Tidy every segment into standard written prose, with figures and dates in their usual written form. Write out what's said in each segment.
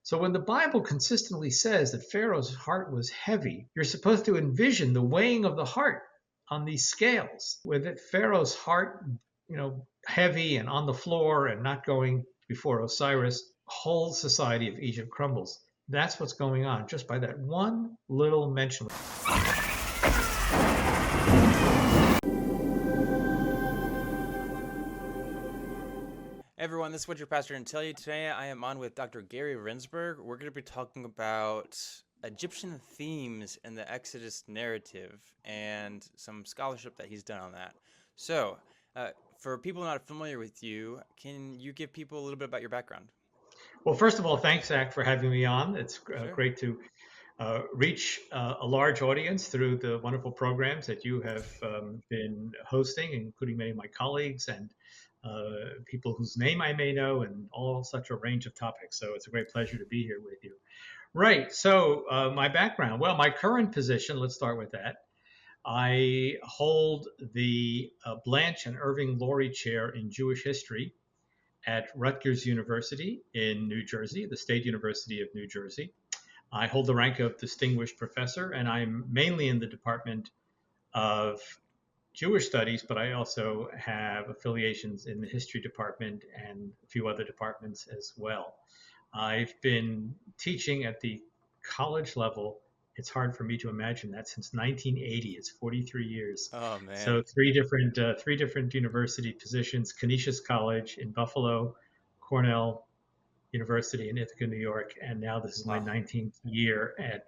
So when the Bible consistently says that Pharaoh's heart was heavy, you're supposed to envision the weighing of the heart on these scales, with it, Pharaoh's heart, heavy and on the floor and not going before Osiris, whole society of Egypt crumbles. That's what's going on just by that one little mention. Everyone, this is what your pastor can tell you. Today I am on with Dr. Gary Rendsburg. We're going to be talking about Egyptian themes in the Exodus narrative and some scholarship that he's done on that. So, for people not familiar with you, can you give people a little bit about your background? Well, first of all, thanks, Zach, for having me on. It's Sure. great to reach a large audience through the wonderful programs that you have been hosting, including many of my colleagues and people whose name I may know, and all such a range of topics. So it's a great pleasure to be here with you. Right. So my background, well, my current position, let's start with that. I hold the Blanche and Irving Laurie Chair in Jewish History at Rutgers University in New Jersey, the State University of New Jersey. I hold the rank of Distinguished Professor, and I'm mainly in the Department of Jewish Studies, but I also have affiliations in the History Department and a few other departments as well. I've been teaching at the college level. It's hard for me to imagine that since 1980. It's 43 years. Oh, man. So three different university positions: Canisius College in Buffalo, Cornell University in Ithaca, New York, and now this is my 19th year at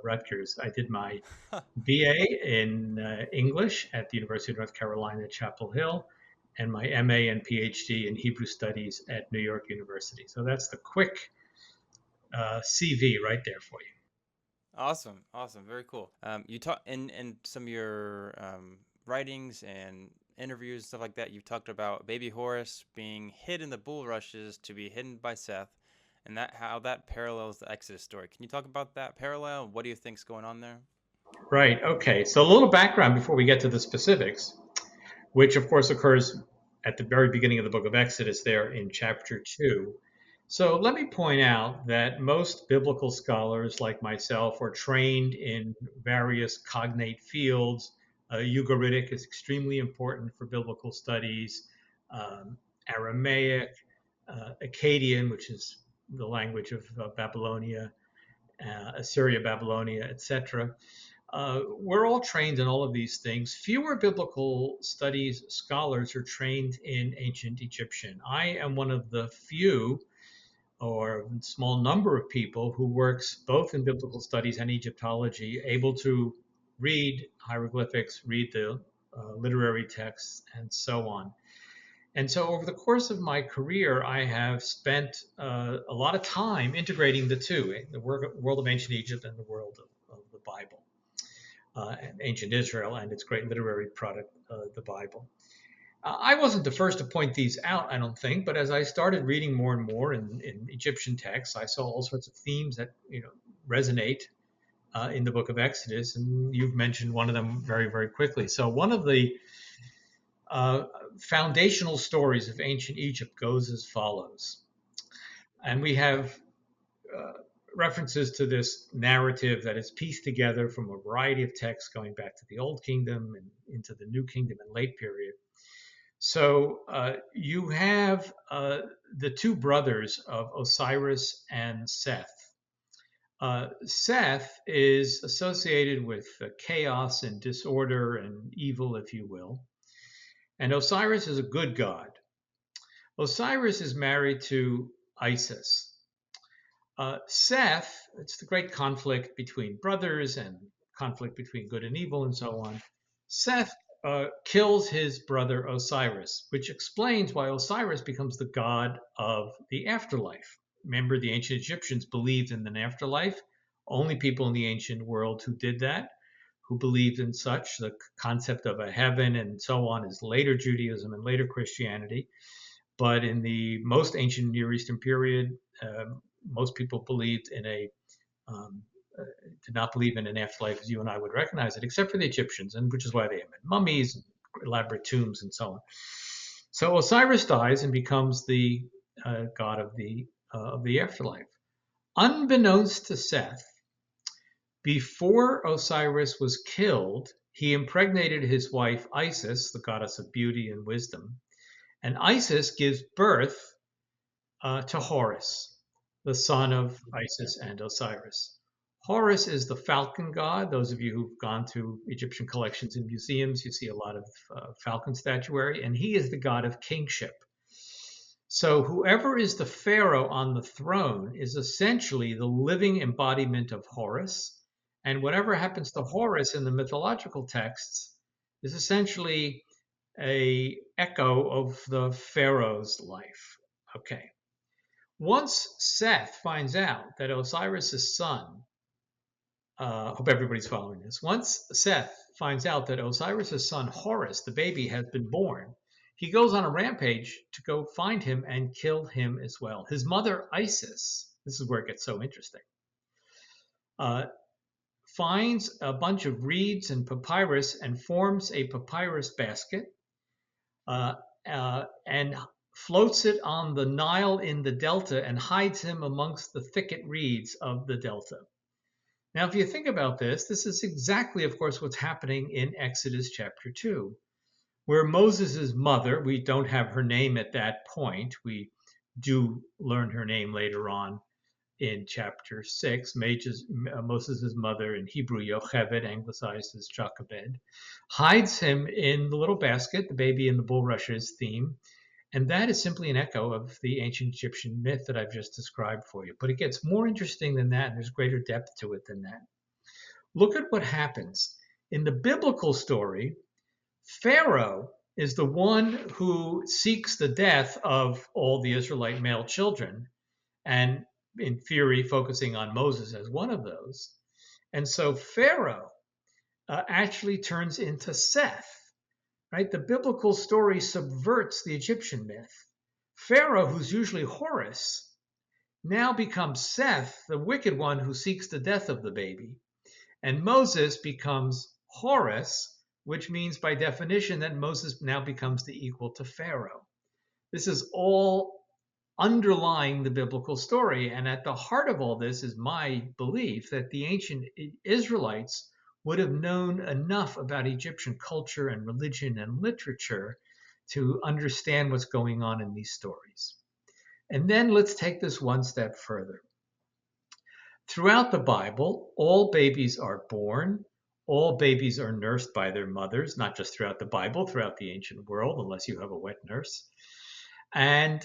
Rutgers. I did my BA in English at the University of North Carolina at Chapel Hill, and my MA and PhD in Hebrew Studies at New York University. So that's the quick CV right there for you. Awesome. Very cool. You talk in some of your writings and interviews, stuff like that, you've talked about baby Horus being hid in the bulrushes to be hidden by Seth, and how that parallels the Exodus story. Can you talk about that parallel? What do you think's going on there? Right. Okay. So a little background before we get to the specifics, which of course occurs at the very beginning of the book of Exodus there in chapter 2. So let me point out that most biblical scholars like myself are trained in various cognate fields. Ugaritic is extremely important for biblical studies, Aramaic, Akkadian, which is the language of Babylonia, Assyria, Babylonia, etc. We're all trained in all of these things. Fewer biblical studies scholars are trained in ancient Egyptian. I am one of the few or small number of people who works both in biblical studies and Egyptology, able to read hieroglyphics, read the literary texts, and so on. And so over the course of my career, I have spent a lot of time integrating the two, the world of ancient Egypt and the world of the Bible, and ancient Israel and its great literary product, the Bible. I wasn't the first to point these out, I don't think, but as I started reading more and more in Egyptian texts, I saw all sorts of themes that resonate in the book of Exodus, and you've mentioned one of them very, very quickly. So one of the foundational stories of ancient Egypt goes as follows. And we have references to this narrative that is pieced together from a variety of texts going back to the Old Kingdom and into the New Kingdom and late period. So you have the two brothers of Osiris and Seth. Seth is associated with chaos and disorder and evil, if you will. And Osiris is a good god. Osiris is married to Isis. Seth, it's the great conflict between brothers and conflict between good and evil and so on. Seth kills his brother Osiris, which explains why Osiris becomes the god of the afterlife. Remember, the ancient Egyptians believed in an afterlife. Only people in the ancient world who did that, who believed in such. The concept of a heaven and so on is later Judaism and later Christianity. But in the most ancient Near Eastern period, most people believed in did not believe in an afterlife as you and I would recognize it, except for the Egyptians, and which is why they have mummies, and elaborate tombs, and so on. So Osiris dies and becomes the god of the afterlife. Unbeknownst to Seth, before Osiris was killed, he impregnated his wife Isis, the goddess of beauty and wisdom, and Isis gives birth to Horus, the son of Isis and Osiris. Horus is the falcon god. Those of you who've gone to Egyptian collections and museums, you see a lot of falcon statuary, and he is the god of kingship. So whoever is the pharaoh on the throne is essentially the living embodiment of Horus, and whatever happens to Horus in the mythological texts is essentially an echo of the pharaoh's life. Okay. Once Seth finds out that Osiris's son, hope everybody's following this. Once Seth finds out that Osiris's son Horus, the baby, has been born, he goes on a rampage to go find him and kill him as well. His mother Isis, this is where it gets so interesting, finds a bunch of reeds and papyrus and forms a papyrus basket and floats it on the Nile in the delta and hides him amongst the thicket reeds of the delta. Now, if you think about this, this is exactly, of course, what's happening in Exodus chapter 2, where Moses' mother, we don't have her name at that point, we do learn her name later on in chapter 6, Moses' mother, in Hebrew Yocheved, anglicized as Jochebed, hides him in the little basket, the baby in the bulrushes theme, and that is simply an echo of the ancient Egyptian myth that I've just described for you. But it gets more interesting than that, and there's greater depth to it than that. Look at what happens. In the biblical story, Pharaoh is the one who seeks the death of all the Israelite male children, and in theory, focusing on Moses as one of those. And so Pharaoh actually turns into Seth. Right? The biblical story subverts the Egyptian myth. Pharaoh, who's usually Horus, now becomes Seth, the wicked one who seeks the death of the baby. And Moses becomes Horus, which means by definition that Moses now becomes the equal to Pharaoh. This is all underlying the biblical story. And at the heart of all this is my belief that the ancient Israelites would have known enough about Egyptian culture and religion and literature to understand what's going on in these stories. And then let's take this one step further. Throughout the Bible, all babies are born, all babies are nursed by their mothers, not just throughout the Bible, throughout the ancient world, unless you have a wet nurse. And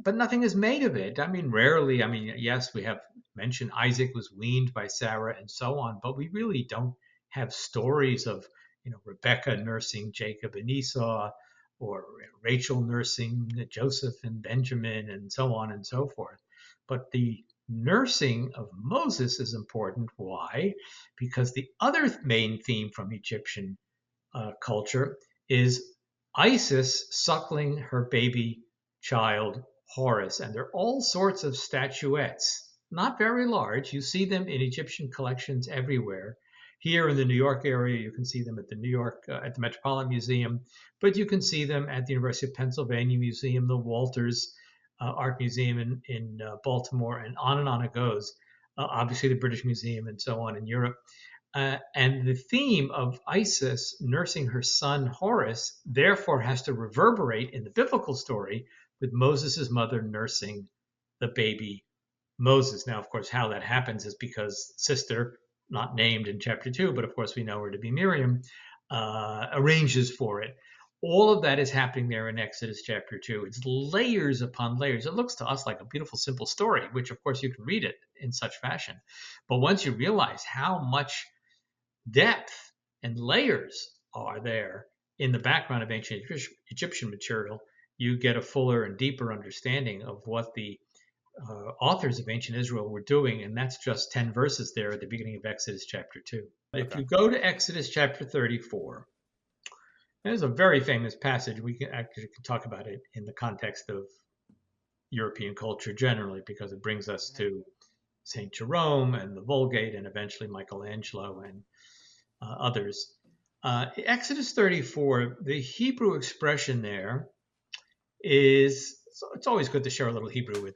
but nothing is made of it. I mean, rarely. I mean, yes, we have mentioned Isaac was weaned by Sarah and so on, but we really don't have stories of, Rebecca nursing Jacob and Esau, or Rachel nursing Joseph and Benjamin, and so on and so forth. But the nursing of Moses is important. Why? Because the other main theme from Egyptian culture is Isis suckling her baby child Horus, and there are all sorts of statuettes, not very large. You see them in Egyptian collections everywhere. Here in the New York area, you can see them at the Metropolitan Museum, but you can see them at the University of Pennsylvania Museum, the Walters Art Museum in Baltimore, and on it goes. Obviously, the British Museum and so on in Europe. And the theme of Isis nursing her son Horus therefore has to reverberate in the biblical story with Moses' mother nursing the baby Moses. Now, of course, how that happens is because sister, not named in chapter 2, but of course we know her to be Miriam, arranges for it. All of that is happening there in Exodus chapter 2. It's layers upon layers. It looks to us like a beautiful, simple story, which of course you can read it in such fashion. But once you realize how much depth and layers are there in the background of ancient Egyptian material, you get a fuller and deeper understanding of what the authors of ancient Israel were doing, and that's just 10 verses there at the beginning of Exodus chapter 2. Okay. If you go to Exodus chapter 34, there's a very famous passage. We can talk about it in the context of European culture generally, because it brings us to St. Jerome and the Vulgate, and eventually Michelangelo and others. Exodus 34, the Hebrew expression there is, it's always good to share a little Hebrew with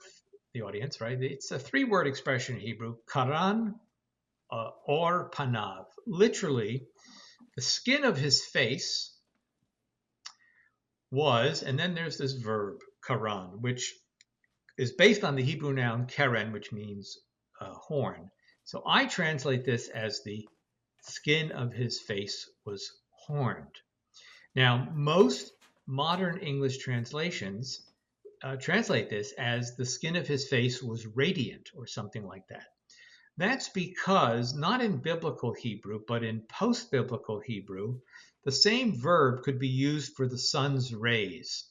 the audience, right? It's a three-word expression in Hebrew, karan or panav. Literally, the skin of his face was, and then there's this verb, karan, which is based on the Hebrew noun keren, which means horn. So I translate this as the skin of his face was horned. Now, most modern English translations translate this as the skin of his face was radiant or something like that. That's because not in biblical Hebrew, but in post-biblical Hebrew, the same verb could be used for the sun's rays,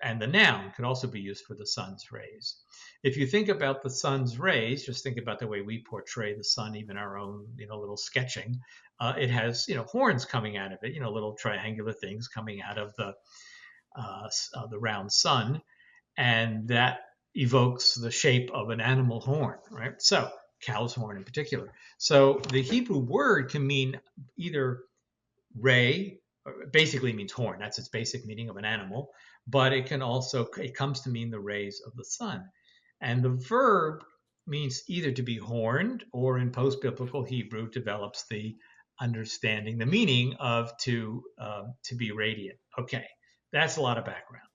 and the noun could also be used for the sun's rays. If you think about the sun's rays, just think about the way we portray the sun, even our own, little sketching. It has, horns coming out of it, little triangular things coming out of the round sun, and that evokes the shape of an animal horn, right? So cow's horn in particular. So the Hebrew word can mean either ray, basically means horn. That's its basic meaning of an animal, but it comes to mean the rays of the sun. And the verb means either to be horned, or in post-biblical Hebrew develops the understanding, the meaning of to be radiant. Okay, that's a lot of background.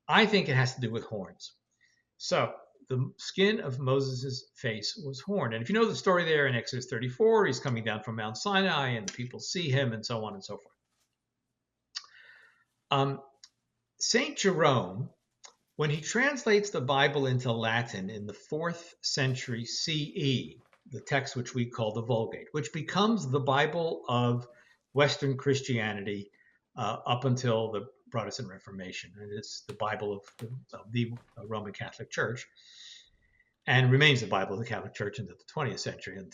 I think it has to do with horns. So the skin of Moses' face was horned. And if you know the story there in Exodus 34, he's coming down from Mount Sinai and the people see him and so on and so forth. St. Jerome, when he translates the Bible into Latin in the 4th century CE, the text which we call the Vulgate, which becomes the Bible of Western Christianity up until the Protestant Reformation. And it's the Bible of the Roman Catholic Church, and remains the Bible of the Catholic Church into the 20th century, and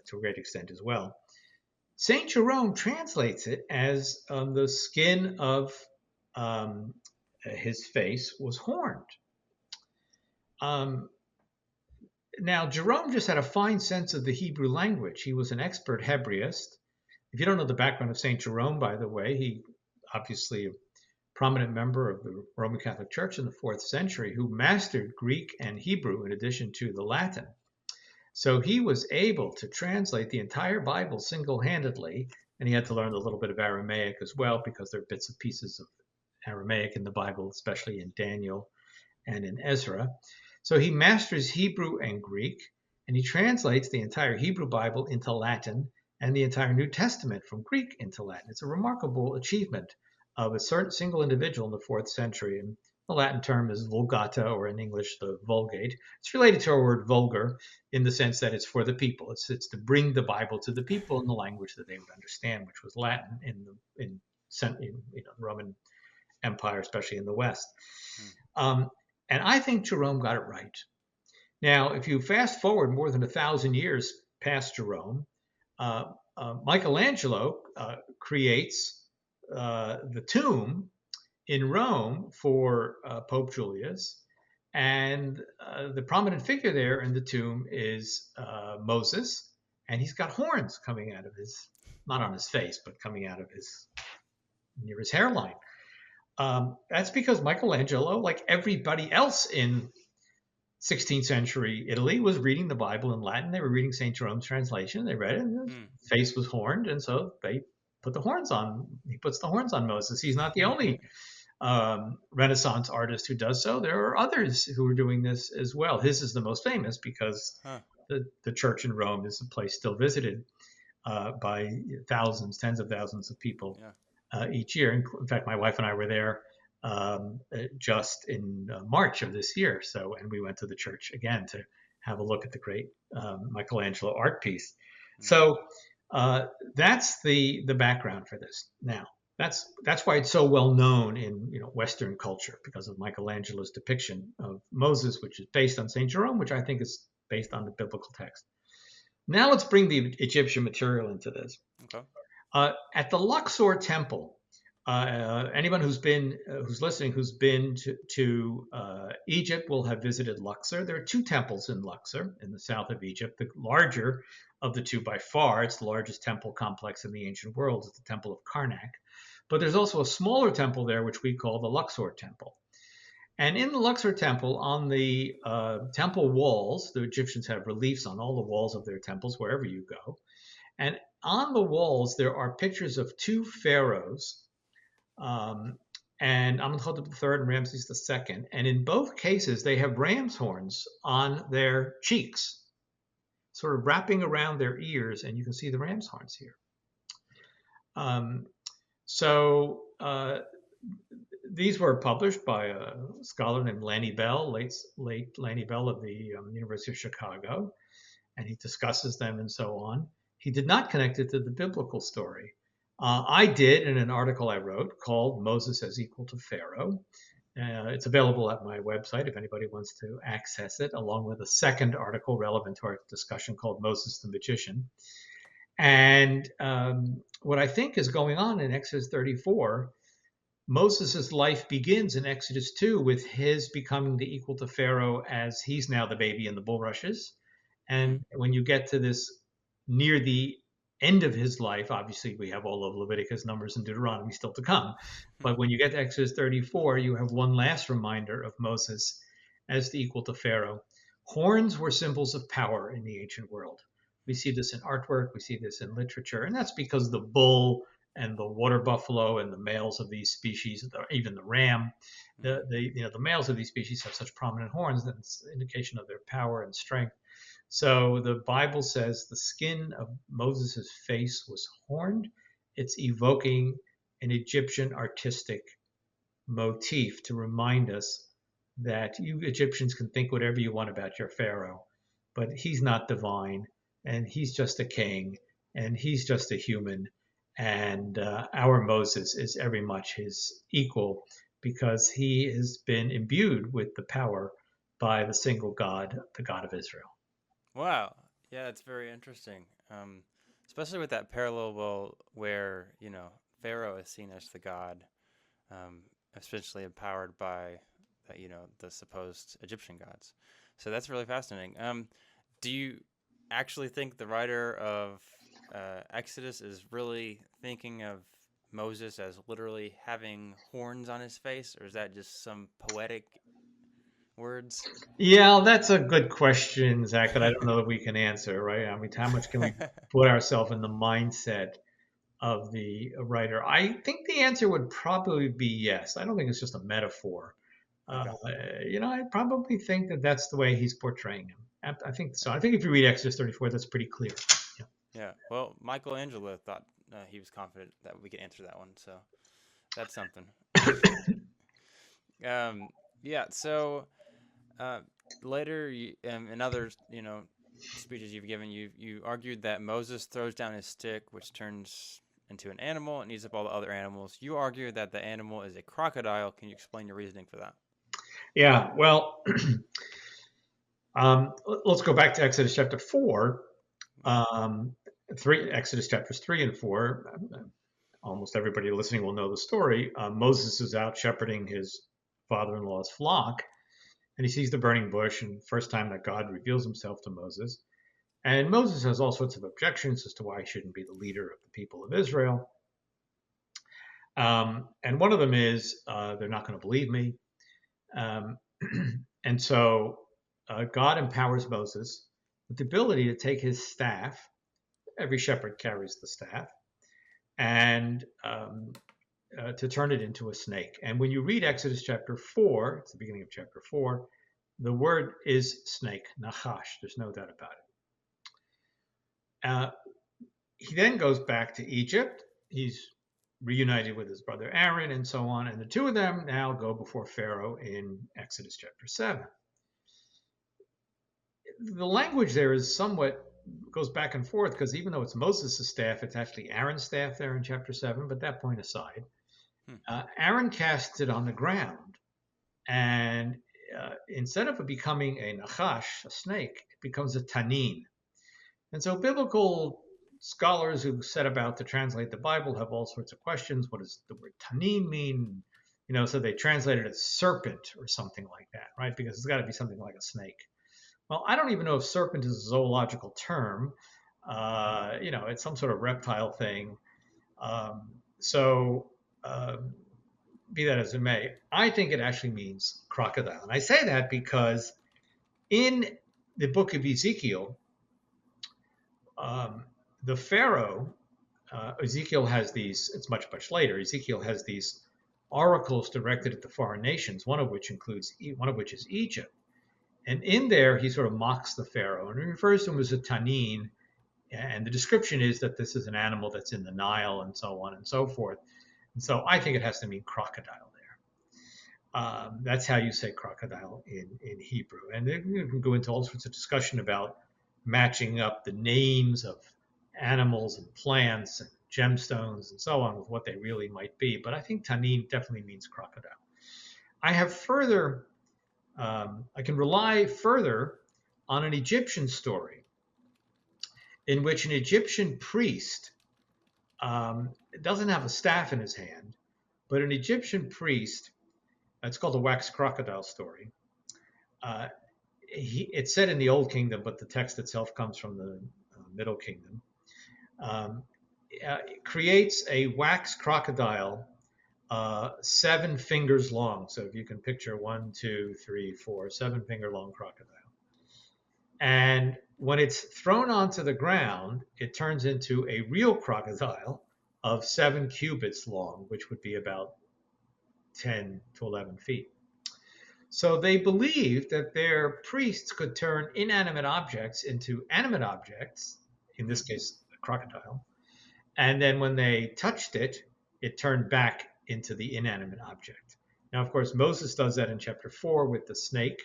to a great extent as well. St. Jerome translates it as the skin of his face was horned. Now, Jerome just had a fine sense of the Hebrew language. He was an expert Hebraist. If you don't know the background of St. Jerome, by the way, he obviously a prominent member of the Roman Catholic Church in the 4th century who mastered Greek and Hebrew in addition to the Latin. So he was able to translate the entire Bible single-handedly, and he had to learn a little bit of Aramaic as well, because there are bits and pieces of Aramaic in the Bible, especially in Daniel and in Ezra. So he masters Hebrew and Greek, and he translates the entire Hebrew Bible into Latin and the entire New Testament from Greek into Latin. It's a remarkable achievement of a certain single individual in the 4th century. And the Latin term is Vulgata, or in English, the Vulgate. It's related to our word vulgar in the sense that it's for the people. It's to bring the Bible to the people in the language that they would understand, which was Latin in the Roman Empire, especially in the West. And I think Jerome got it right. Now, if you fast forward more than 1,000 years past Jerome, Michelangelo creates the tomb in Rome for Pope Julius, and the prominent figure there in the tomb is Moses, and he's got horns coming out of his, not on his face, but coming out of near his hairline. That's because Michelangelo, like everybody else in 16th century Italy, was reading the Bible in Latin. They were reading St. Jerome's translation. They read it, and his face was horned, and so they put the horns on. He puts the horns on Moses. He's not the only Renaissance artist who does so. There are others who are doing this as well. His is the most famous because the church in Rome is a place still visited by thousands, tens of thousands of people each year. In fact, my wife and I were there just in March of this year. And we went to the church again to have a look at the great Michelangelo art piece. So that's the background for this. Now, that's why it's so well known in Western culture, because of Michelangelo's depiction of Moses, which is based on St. Jerome, which I think is based on the biblical text. Now let's bring the Egyptian material into this. Okay. At the Luxor Temple, anyone who's listening who's been to Egypt will have visited Luxor. There are two temples in Luxor in the south of Egypt. The larger of the two by far, it's the largest temple complex in the ancient world, is the Temple of Karnak. But there's also a smaller temple there, which we call the Luxor Temple. And in the Luxor temple, on the temple walls, the Egyptians have reliefs on all the walls of their temples wherever you go. And on the walls, there are pictures of two pharaohs, um, and Amenhotep III and Ramses II. And in both cases, they have ram's horns on their cheeks, sort of wrapping around their ears, and you can see the ram's horns here. Um, so these were published by a scholar named Lanny Bell, late Lanny Bell of the University of Chicago, and he discusses them and so on. He did not connect it to the biblical story. I did in an article I wrote called Moses as Equal to Pharaoh. It's available at my website if anybody wants to access it, along with a second article relevant to our discussion called Moses the Magician. And what I think is going on in Exodus 34, Moses' life begins in Exodus 2 with his becoming the equal to Pharaoh as he's now the baby in the bulrushes. And when you get to this near the end of his life, obviously we have all of Leviticus, Numbers, and Deuteronomy still to come. But when you get to Exodus 34, you have one last reminder of Moses as the equal to Pharaoh. Horns were symbols of power in the ancient world. We see this in artwork, we see this in literature, and that's because the bull and the water buffalo and the males of these species, even the ram, the males of these species have such prominent horns that it's an indication of their power and strength. So the Bible says the skin of Moses' face was horned. It's evoking an Egyptian artistic motif to remind us that you Egyptians can think whatever you want about your Pharaoh, but he's not divine, and he's just a king, and he's just a human, and our Moses is every much his equal because he has been imbued with the power by the single God, the God of Israel. Wow. Yeah, it's very interesting. Especially with that parallel where, Pharaoh is seen as the god, especially empowered by, the supposed Egyptian gods. So that's really fascinating. Do you actually think the writer of Exodus is really thinking of Moses as literally having horns on his face, or is that just some poetic words? Yeah, that's a good question, Zach, that I don't know that we can answer, right? I mean, how much can we put ourselves in the mindset of the writer? I think the answer would probably be yes. I don't think it's just a metaphor. Okay. I probably think that that's the way he's portraying him. I think so. I think if you read Exodus 34, that's pretty clear. Yeah. Yeah. Well, Michelangelo thought he was confident that we could answer that one, so that's something. Yeah. So later, in other speeches you've given, you argued that Moses throws down his stick, which turns into an animal and eats up all the other animals. You argue that the animal is a crocodile. Can you explain your reasoning for that? Yeah. Well, let's go back to Exodus chapter 4. Exodus chapters 3 and 4. Almost everybody listening will know the story. Moses is out shepherding his father-in-law's flock, and he sees the burning bush, and first time that God reveals himself to Moses. And Moses has all sorts of objections as to why he shouldn't be the leader of the people of Israel. And one of them is they're not going to believe me. And so God empowers Moses with the ability to take his staff. Every shepherd carries the staff, and to turn it into a snake. And when you read Exodus chapter 4, it's the beginning of chapter 4, the word is snake, nachash. There's no doubt about it. He then goes back to Egypt. He's reunited with his brother Aaron and so on. And the two of them now go before Pharaoh in Exodus chapter 7. The language there is somewhat goes back and forth because even though it's Moses' staff, it's actually Aaron's staff there in chapter 7. But that point aside, Aaron casts it on the ground. And instead of it becoming a nachash, a snake, it becomes a tanin. And so biblical scholars who set about to translate the Bible have all sorts of questions. What does the word tanin mean? So they translated it as serpent or something like that, right? Because it's got to be something like a snake. Well, I don't even know if serpent is a zoological term. It's some sort of reptile thing. be that as it may, I think it actually means crocodile. And I say that because in the book of Ezekiel, um, the Pharaoh, Ezekiel has these, it's much, much later, Ezekiel has these oracles directed at the foreign nations, one of which is Egypt. And in there, he sort of mocks the Pharaoh and he refers to him as a tanin. And the description is that this is an animal that's in the Nile and so on and so forth. And so I think it has to mean crocodile there. That's how you say crocodile in Hebrew. And then you can go into all sorts of discussion about matching up the names of animals and plants and gemstones and so on with what they really might be. But I think tanin definitely means crocodile. I have further, I can rely further on an Egyptian story in which an Egyptian priest doesn't have a staff in his hand, but an Egyptian priest, it's called the wax crocodile story. It's set in the Old Kingdom, but the text itself comes from the Middle Kingdom. Creates a wax crocodile 7 fingers long. So if you can picture 1, 2, 3, 4, 7-finger long crocodile. And when it's thrown onto the ground, it turns into a real crocodile of 7 cubits long, which would be about 10 to 11 feet. So they believed that their priests could turn inanimate objects into animate objects, in this case, a crocodile. And then when they touched it, it turned back into the inanimate object. Now, of course, Moses does that in chapter 4 with the snake.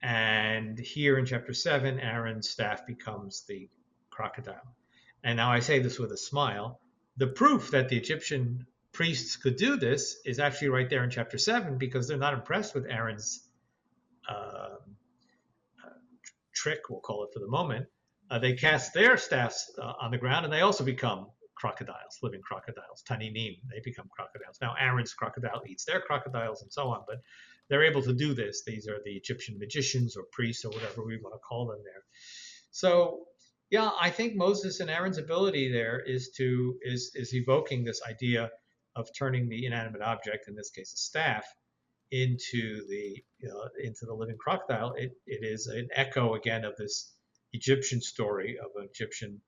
And here in chapter 7, Aaron's staff becomes the crocodile. And now I say this with a smile. The proof that the Egyptian priests could do this is actually right there in chapter 7, because they're not impressed with Aaron's trick, we'll call it for the moment. They cast their staffs on the ground, and they also become crocodiles, living crocodiles, taninim. They become crocodiles. Now Aaron's crocodile eats their crocodiles and so on, but they're able to do this. These are the Egyptian magicians or priests or whatever we want to call them there. So yeah, I think Moses and Aaron's ability there is evoking this idea of turning the inanimate object, in this case a staff, into the living crocodile. It is an echo again of this Egyptian story of an Egyptian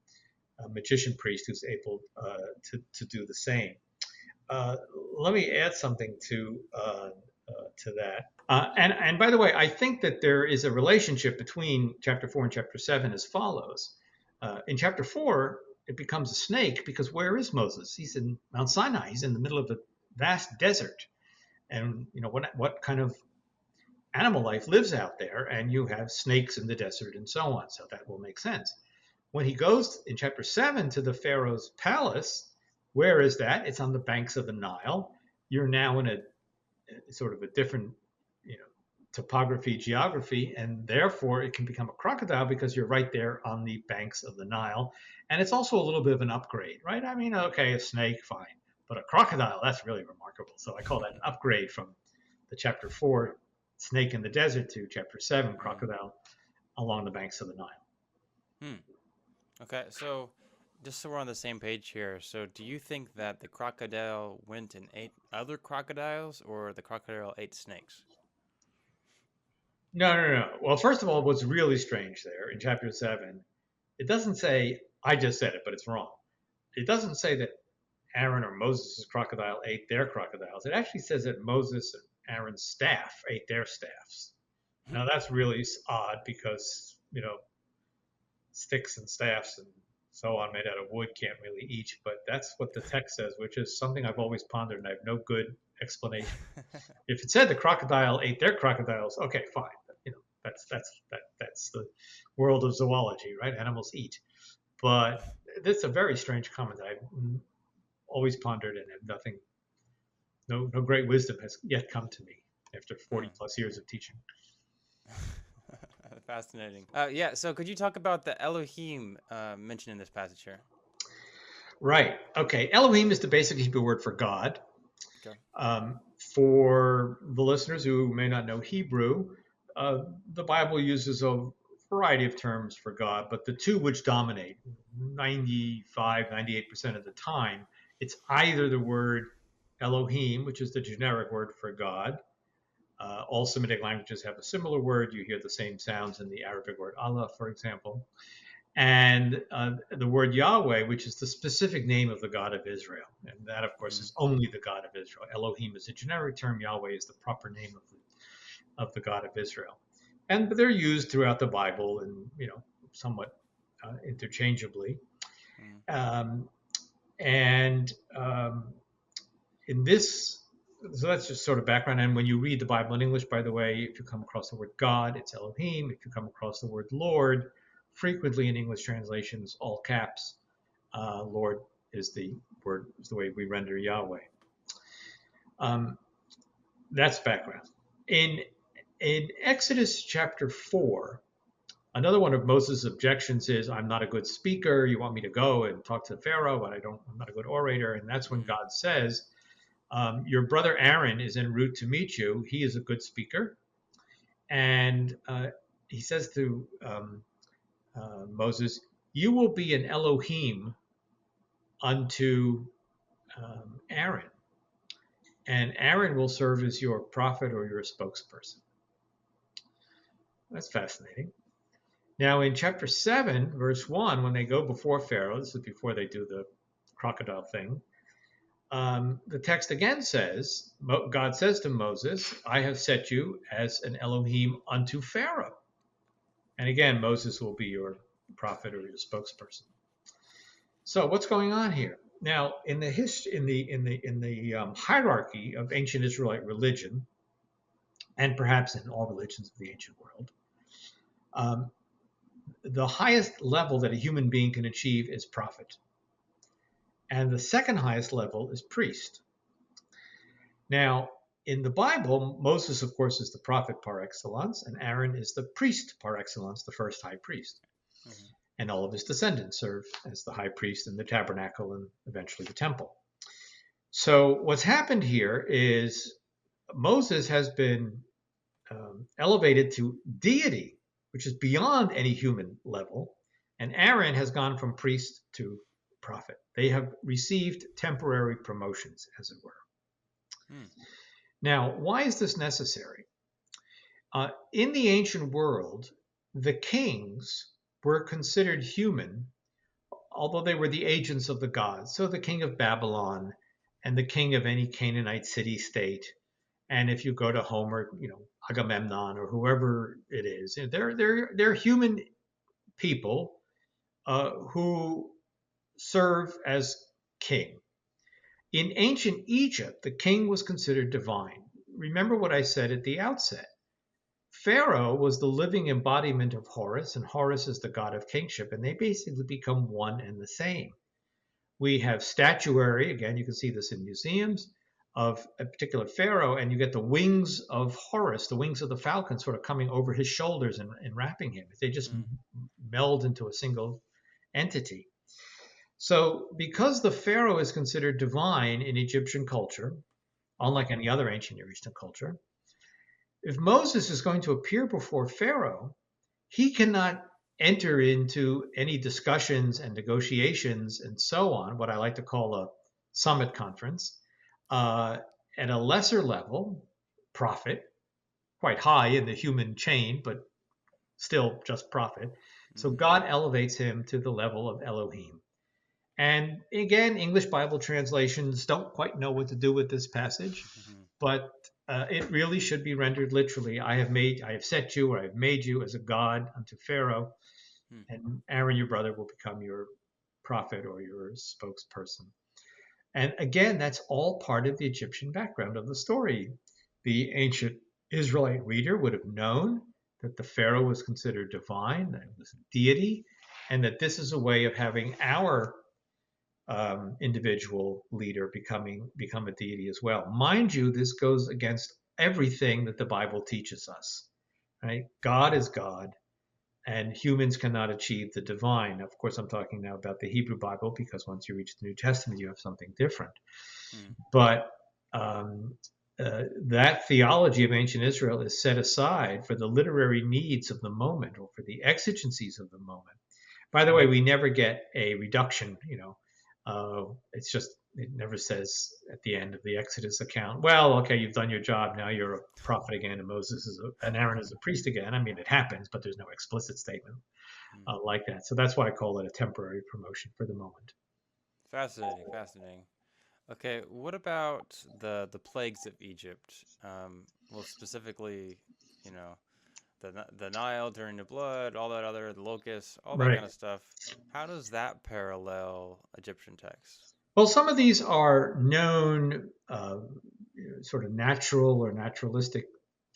magician priest who's able to do the same. Let me add something to that. And by the way, I think that there is a relationship between chapter 4 and chapter 7 as follows. In chapter 4, it becomes a snake because where is Moses? He's in Mount Sinai. He's in the middle of a vast desert. And what kind of animal life lives out there? And you have snakes in the desert and so on. So that will make sense. When he goes in chapter 7 to the Pharaoh's palace, where is that? It's on the banks of the Nile. You're now in a sort of a different topography, geography, and therefore it can become a crocodile because you're right there on the banks of the Nile. And it's also a little bit of an upgrade, right? I mean, okay, a snake, fine, but a crocodile, that's really remarkable. So I call that an upgrade from the chapter 4 snake in the desert to chapter 7 crocodile along the banks of the Nile. Okay, so just so we're on the same page here, so do you think that the crocodile went and ate other crocodiles, or the crocodile ate snakes? No. Well, first of all, what's really strange there in chapter 7, it doesn't say, I just said it, but it's wrong. It doesn't say that Aaron or Moses' crocodile ate their crocodiles. It actually says that Moses and Aaron's staff ate their staffs. Now, that's really odd because, sticks and staffs and so on made out of wood can't really eat, but that's what the text says, which is something I've always pondered and I have no good explanation. If it said the crocodile ate their crocodiles, okay, fine. But, that's the world of zoology, right? Animals eat. But that's a very strange comment that I've always pondered and have no great wisdom has yet come to me after 40 plus years of teaching. Fascinating. Yeah, so could you talk about the Elohim mentioned in this passage here? Right. Okay. Elohim is the basic Hebrew word for God. Okay. For the listeners who may not know Hebrew, the Bible uses a variety of terms for God, but the two which dominate 95, 98% of the time, it's either the word Elohim, which is the generic word for God. All Semitic languages have a similar word. You hear the same sounds in the Arabic word Allah, for example. And the word Yahweh, which is the specific name of the God of Israel. And that, of course, Mm. is only the God of Israel. Elohim is a generic term. Yahweh is the proper name of the God of Israel. And they're used throughout the Bible and, somewhat interchangeably. Mm. Um, and in this, so that's just sort of background. And when you read the Bible in English, by the way, if you come across the word God, it's Elohim. If you come across the word Lord, frequently in English translations, all caps, Lord is the word, is the way we render Yahweh. That's background. In Exodus chapter 4, another one of Moses' objections is, I'm not a good speaker. You want me to go and talk to Pharaoh, but I'm not a good orator. And that's when Mm. God says, your brother Aaron is en route to meet you. He is a good speaker. And he says to Moses, you will be an Elohim unto Aaron. And Aaron will serve as your prophet or your spokesperson. That's fascinating. Now, in chapter 7, verse 1, when they go before Pharaoh, this is before they do the crocodile thing, the text again says, God says to Moses, I have set you as an Elohim unto Pharaoh. And again, Moses will be your prophet or your spokesperson. So what's going on here? Now, in the hierarchy of ancient Israelite religion, and perhaps in all religions of the ancient world, the highest level that a human being can achieve is prophet. And the second highest level is priest. Now, in the Bible, Moses, of course, is the prophet par excellence, and Aaron is the priest par excellence, the first high priest. Mm-hmm. And all of his descendants serve as the high priest in the tabernacle and eventually the temple. So what's happened here is Moses has been elevated to deity, which is beyond any human level, and Aaron has gone from priest to prophet. They have received temporary promotions, as it were. Mm. Now, why is this necessary? In the ancient world, the kings were considered human, although they were the agents of the gods. So the king of Babylon and the king of any Canaanite city-state, and if you go to Homer, Agamemnon or whoever it is, they're human people who serve as king. In ancient Egypt, the king was considered divine. Remember what I said at the outset. Pharaoh was the living embodiment of Horus, and Horus is the god of kingship, and they basically become one and the same. We have statuary, again, you can see this in museums, of a particular pharaoh, and you get the wings of Horus, the wings of the falcon, sort of coming over his shoulders and wrapping him. They just meld into a single entity. So because the pharaoh is considered divine in Egyptian culture, unlike any other ancient Near Eastern culture, if Moses is going to appear before Pharaoh, he cannot enter into any discussions and negotiations and so on, what I like to call a summit conference, at a lesser level, prophet, quite high in the human chain, but still just prophet. So God elevates him to the level of Elohim. And again, English Bible translations don't quite know what to do with this passage, but it really should be rendered literally. I have set you, or I have made you as a god unto Pharaoh, and Aaron, your brother, will become your prophet or your spokesperson. And again, that's all part of the Egyptian background of the story. The ancient Israelite reader would have known that the Pharaoh was considered divine, that it was a deity, and that this is a way of having our individual leader become a deity as well. Mind you, this goes against everything that the Bible teaches us. Right? God is God, and humans cannot achieve the divine. Of course, I'm talking now about the Hebrew Bible, because once you reach the New Testament, you have something different. But that theology of ancient Israel is set aside for the literary needs of the moment, or for the exigencies of the moment. By the way, we never get a reduction. It's just It never says at the end of the Exodus account, well, okay, you've done your job. Now you're a prophet again, and and Aaron is a priest again. I mean, it happens, but there's no explicit statement Mm. like that. So that's why I call it a temporary promotion for the moment. Fascinating, fascinating. Okay, what about the plagues of Egypt? Well, specifically, you know, the Nile turning to blood, all that other, the locusts, all that Right. kind of stuff. How does that parallel Egyptian texts? Well, some of these are known sort of natural or naturalistic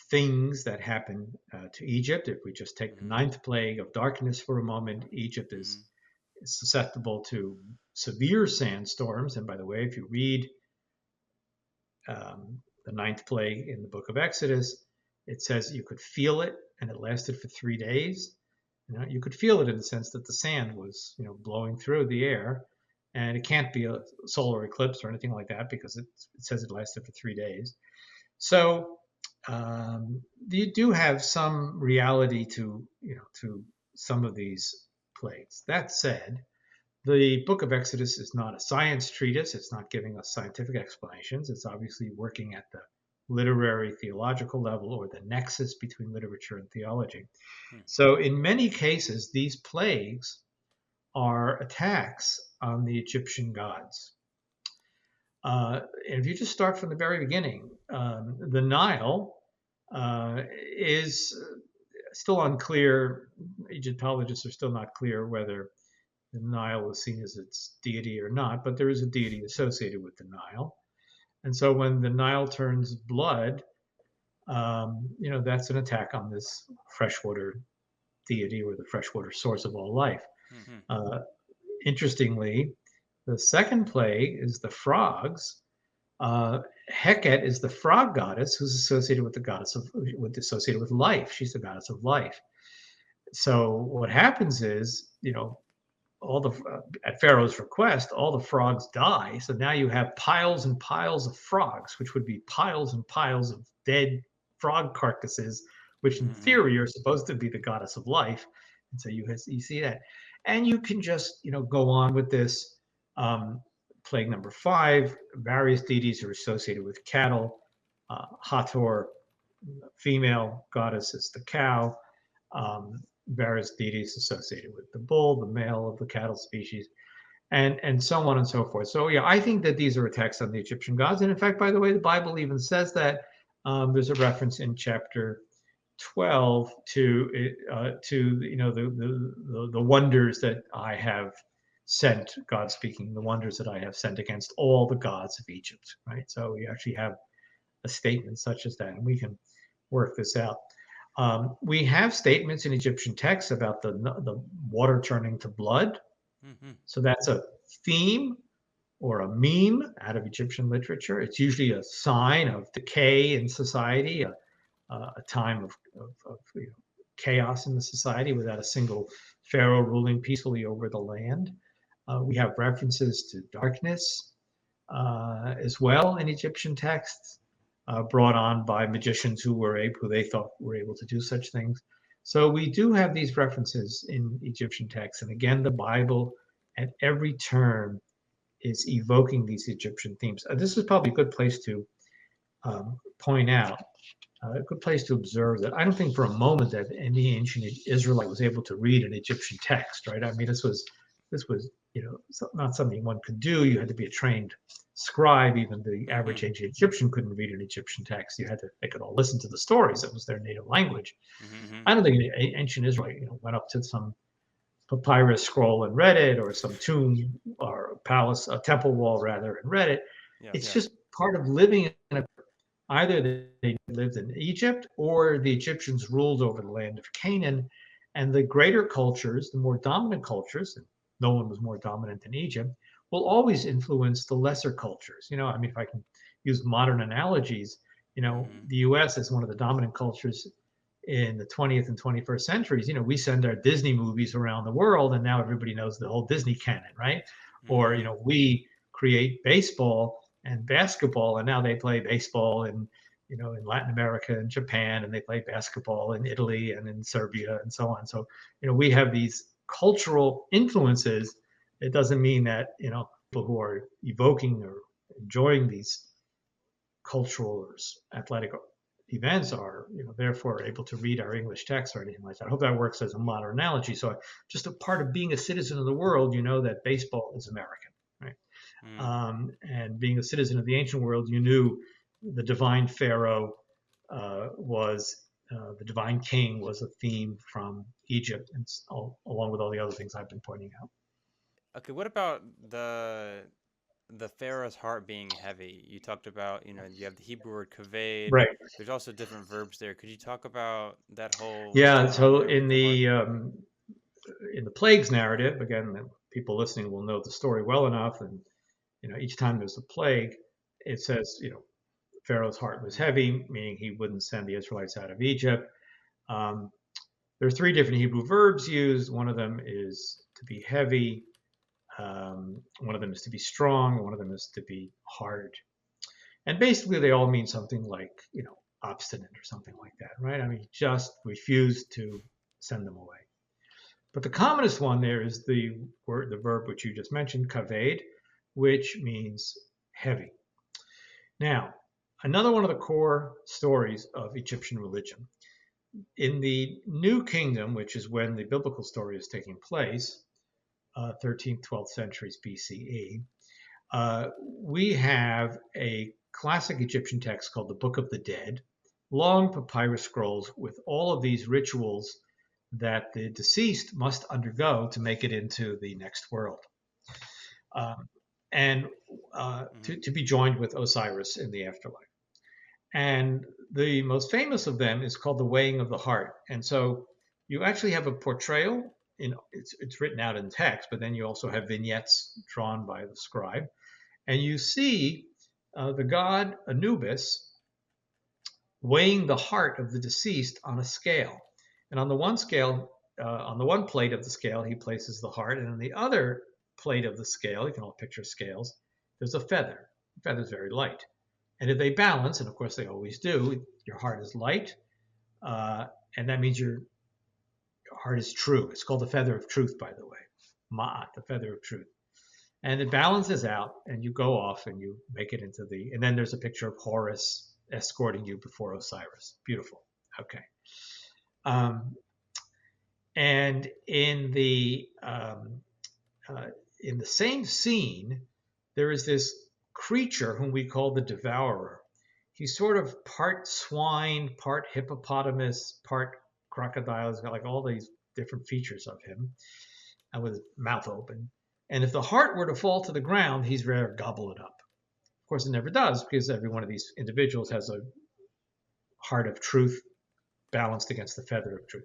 things that happen to Egypt. If we just take the Mm-hmm. ninth plague of darkness for a moment, Egypt Mm-hmm. is susceptible to severe sandstorms. And by the way, if you read the ninth plague in the book of Exodus, it says you could feel it, and it lasted for 3 days. You could feel it in the sense that the sand was, blowing through the air, and it can't be a solar eclipse or anything like that because it says it lasted for 3 days. So you do have some reality to some of these plagues. That said, the book of Exodus is not a science treatise. It's not giving us scientific explanations. It's obviously working at the literary theological level, or the nexus between literature and theology. Hmm. So in many cases, these plagues are attacks on the Egyptian gods. And if you just start from the very beginning, the Nile is still unclear. Egyptologists are still not clear whether the Nile was seen as its deity or not, but there is a deity associated with the Nile. And so when the Nile turns blood, that's an attack on this freshwater deity, or the freshwater source of all life. Mm-hmm. Uh, Interestingly, the second plague is the frogs. Heket is the frog goddess who's associated with the associated with life. She's the goddess of life. So what happens is, all the at Pharaoh's request, all the frogs die. So now you have piles and piles of frogs, which would be piles and piles of dead frog carcasses, which in Mm-hmm. theory are supposed to be the goddess of life. And so you see that, and you can just go on with this. Plague number 5: various deities are associated with cattle. Hathor, female goddess, is the cow. Various deities associated with the bull, the male of the cattle species, and so on and so forth. So yeah, I think that these are attacks on the Egyptian gods. And in fact, by the way, the Bible even says that. There's a reference in chapter 12 to the wonders that I have sent, God speaking, the wonders that I have sent against all the gods of Egypt. Right. So we actually have a statement such as that, and we can work this out. We have statements in Egyptian texts about the water turning to blood. Mm-hmm. So that's a theme or a meme out of Egyptian literature. It's usually a sign of decay in society, a time of chaos in the society without a single pharaoh ruling peacefully over the land. We have references to darkness as well in Egyptian texts, brought on by magicians who they thought were able to do such things. So we do have these references in Egyptian texts, and again, the Bible at every turn is evoking these Egyptian themes. This is probably a good place to point out, a good place to observe that I don't think for a moment that any ancient Israelite was able to read an Egyptian text, right? I mean, this was not something one could do. You had to be a trained scribe. Even the average Mm-hmm. ancient Egyptian couldn't read an Egyptian text. They could all listen to the stories. That was their native language. Mm-hmm. I don't think ancient Israelite went up to some papyrus scroll and read it, or some tomb or palace, a temple wall rather, and read it. Yeah. It's Yeah. just part of living in either they lived in Egypt or the Egyptians ruled over the land of Canaan. And the greater cultures, the more dominant cultures, and no one was more dominant than Egypt, will always influence the lesser cultures. I mean, if I can use modern analogies, Mm-hmm. the US is one of the dominant cultures in the 20th and 21st centuries. We send our Disney movies around the world, and now everybody knows the whole Disney canon, right? Or, Mm-hmm. we create baseball and basketball, and now they play baseball in Latin America and Japan, and they play basketball in Italy and in Serbia and so on. So we have these cultural influences. It doesn't mean that people who are evoking or enjoying these cultural or athletic events are, therefore able to read our English text or anything like that. I hope that works as a modern analogy. So just a part of being a citizen of the world, you know that baseball is American, right? And being a citizen of the ancient world, you knew the divine Pharaoh was the divine king was a theme from Egypt, and along with all the other things I've been pointing out. Okay, what about the Pharaoh's heart being heavy? You talked about, you have the Hebrew word kaved. Right. There's also different verbs there. Could you talk about that whole Yeah. phenomenon So there with the heart? in the plagues narrative, again, people listening will know the story well enough, and each time there's a plague, it says Pharaoh's heart was Mm-hmm. heavy, meaning he wouldn't send the Israelites out of Egypt. Um, there are three different Hebrew verbs used. One of them is to be heavy. One of them is to be strong. One of them is to be hard. And basically, they all mean something like, obstinate or something like that, right? I mean, he just refused to send them away. But the commonest one there is the verb which you just mentioned, kaved, which means heavy. Now, another one of the core stories of Egyptian religion. In the New Kingdom, which is when the biblical story is taking place, 13th, 12th centuries BCE, we have a classic Egyptian text called the Book of the Dead, long papyrus scrolls with all of these rituals that the deceased must undergo to make it into the next world. And to be joined with Osiris in the afterlife. And the most famous of them is called the Weighing of the Heart. And so you actually have a portrayal. It's written out in text, but then you also have vignettes drawn by the scribe. And you see the god Anubis weighing the heart of the deceased on a scale. And on the one scale, on the one plate of the scale, he places the heart, and on the other plate of the scale, you can all picture scales, there's a feather. The feather is very light. And if they balance, and of course they always do, your heart is light, and that means your heart is true. It's called the feather of truth, by the way. Ma'at, the feather of truth. And it balances out, and you go off and you make it into and then there's a picture of Horus escorting you before Osiris. Beautiful. Okay. And in the same scene, there is this creature whom we call the devourer. He's sort of part swine, part hippopotamus, part crocodile. He's got like all these different features of him, and with his mouth open. And if the heart were to fall to the ground, he's ready to gobble it up. Of course, it never does, because every one of these individuals has a heart of truth balanced against the feather of truth.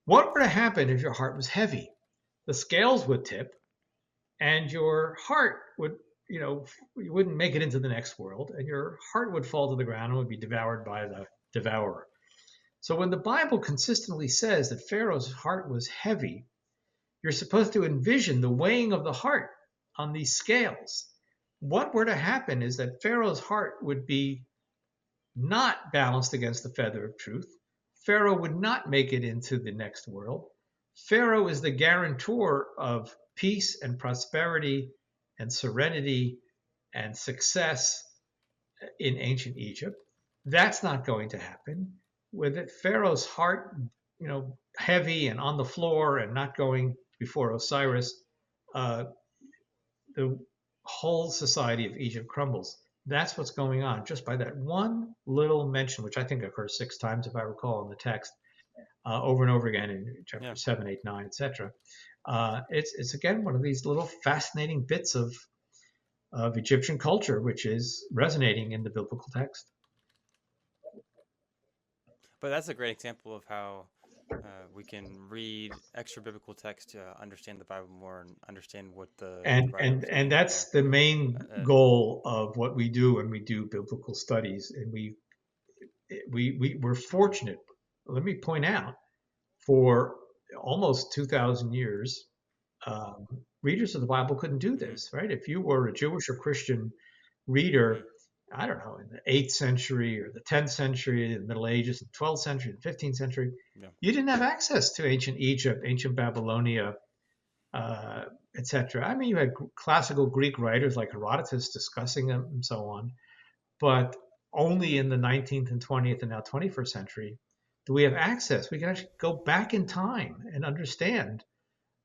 What would happen if your heart was heavy? The scales would tip, and your heart would, you wouldn't make it into the next world, and your heart would fall to the ground and would be devoured by the devourer. So when the Bible consistently says that Pharaoh's heart was heavy, you're supposed to envision the weighing of the heart on these scales. What were to happen is that Pharaoh's heart would be not balanced against the feather of truth. Pharaoh would not make it into the next world. Pharaoh is the guarantor of peace and prosperity and serenity and success in ancient Egypt. That's not going to happen. With Pharaoh's heart, heavy and on the floor and not going before Osiris, the whole society of Egypt crumbles. That's what's going on just by that one little mention, which I think occurs 6 times, if I recall, in the text, over and over again in chapter 7, 8, 9, etc. It's again one of these little fascinating bits of Egyptian culture, which is resonating in the biblical text. But that's a great example of how we can read extra biblical text to understand the Bible more and understand what the writer was and that's there. the main goal of what we do when we do biblical studies. And we're fortunate. Let me point out, for almost 2,000 years, readers of the Bible couldn't do this, right? If you were a Jewish or Christian reader, I don't know, in the 8th century or the 10th century, the Middle Ages, the 12th century, the 15th century, you didn't have access to ancient Egypt, ancient Babylonia, etc. I mean, you had classical Greek writers like Herodotus discussing them and so on, but only in the 19th and 20th and now 21st century do we have access. We can actually go back in time and understand.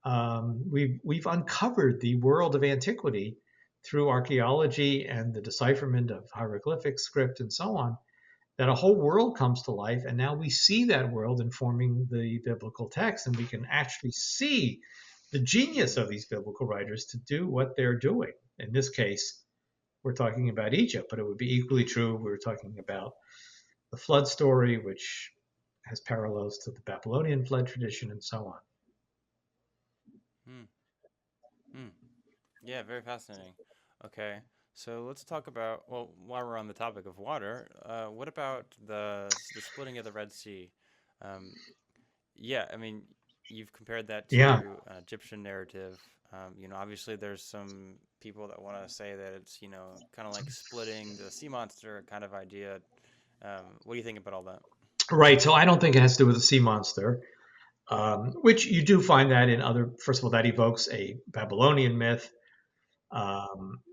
We've uncovered the world of antiquity through archaeology and the decipherment of hieroglyphic script and so on, that a whole world comes to life, and now we see that world informing the biblical text, and we can actually see the genius of these biblical writers to do what they're doing. In this case, we're talking about Egypt, but it would be equally true if we were talking about the flood story, which has parallels to the Babylonian flood tradition and so on. Hmm. Hmm. Yeah, very fascinating. Okay, so let's talk about, well, while we're on the topic of water, what about the splitting of the Red Sea? Um, yeah, I mean, you've compared that Yeah, to an Egyptian narrative. Obviously there's some people that want to say that it's, kind of like splitting the sea monster kind of idea. What do you think about all that? right. So I don't think it has to do with the sea monster, which you do find that in other. First of all, that evokes a Babylonian myth.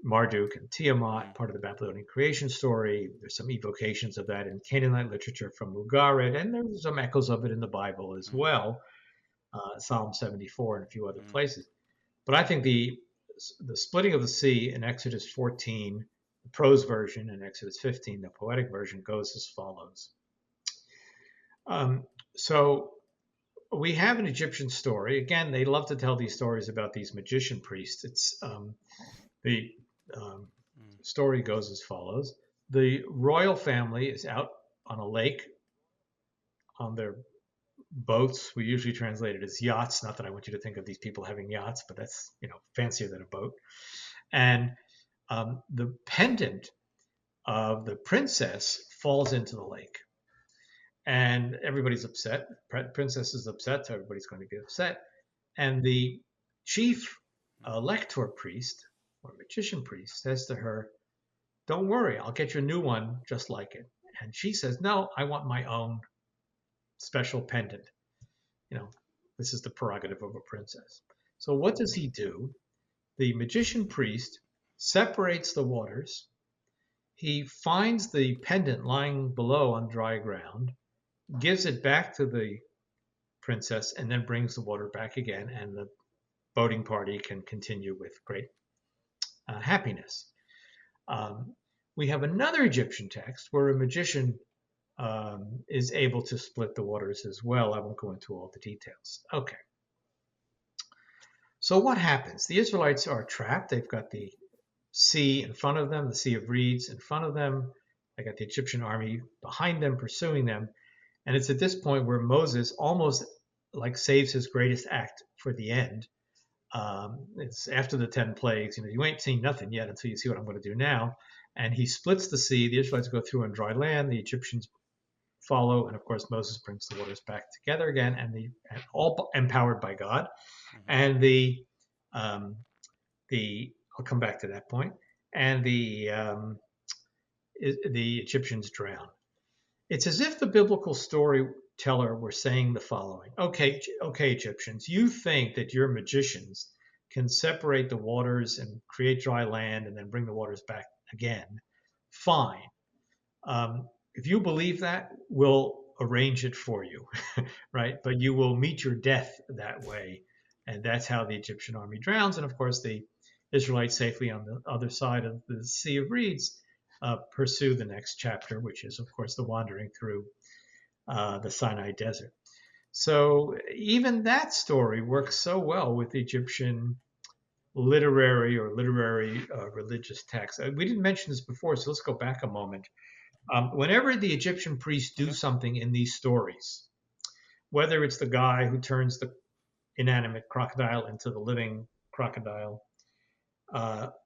Marduk and Tiamat, Mm, part of the Babylonian creation story. There's some evocations of that in Canaanite literature from Ugarit, and there's some echoes of it in the Bible as mm, well, Psalm 74 and a few other mm, places. But I think the splitting of the sea in Exodus 14, the prose version, and Exodus 15, the poetic version, goes as follows. So we have an Egyptian story. Again, they love to tell these stories about these magician priests. The um, mm, story goes as follows: the royal family is out on a lake on their boats. We usually translate it as yachts. Not that I want you to think of these people having yachts, but that's fancier than a boat. And the pendant of the princess falls into the lake, and everybody's upset. Princess is upset, so everybody's going to be upset. And the chief lector priest or magician priest says to her, "Don't worry, I'll get you a new one just like it." And she says, "No, I want my own special pendant. You know, this is the prerogative of a princess." So what does he do? The magician priest separates the waters. He finds the pendant lying below on dry ground, gives it back to the princess, and then brings the water back again, and the boating party can continue with great happiness. Um, we have another Egyptian text where a magician is able to split the waters as well. I won't go into all the details. Okay. So what happens? The Israelites are trapped. They've got the sea in front of them, the Sea of Reeds in front of them. They got the Egyptian army behind them, pursuing them. And it's at this point where Moses almost like saves his greatest act for the end. It's after the 10 plagues. You ain't seen nothing yet until you see what I'm going to do now. And he splits the sea. The Israelites go through on dry land. The Egyptians follow, and of course Moses brings the waters back together again, and all empowered by God. mm, And the I'll come back to that point. And the Egyptians drown. It's as if the biblical storyteller were saying the following: Okay, Egyptians, you think that your magicians can separate the waters and create dry land and then bring the waters back again. Fine. If you believe that, we'll arrange it for you, right? But you will meet your death that way. And that's how the Egyptian army drowns. And of course, the Israelites, safely on the other side of the Sea of Reeds, pursue the next chapter, which is, of course, the wandering through the Sinai desert. So even that story mm. works so well with the Egyptian literary religious text. We didn't mention this before, so let's go back a moment. Whenever the Egyptian priests do Okay. something in these stories, whether it's the guy who turns the inanimate crocodile into the living crocodile,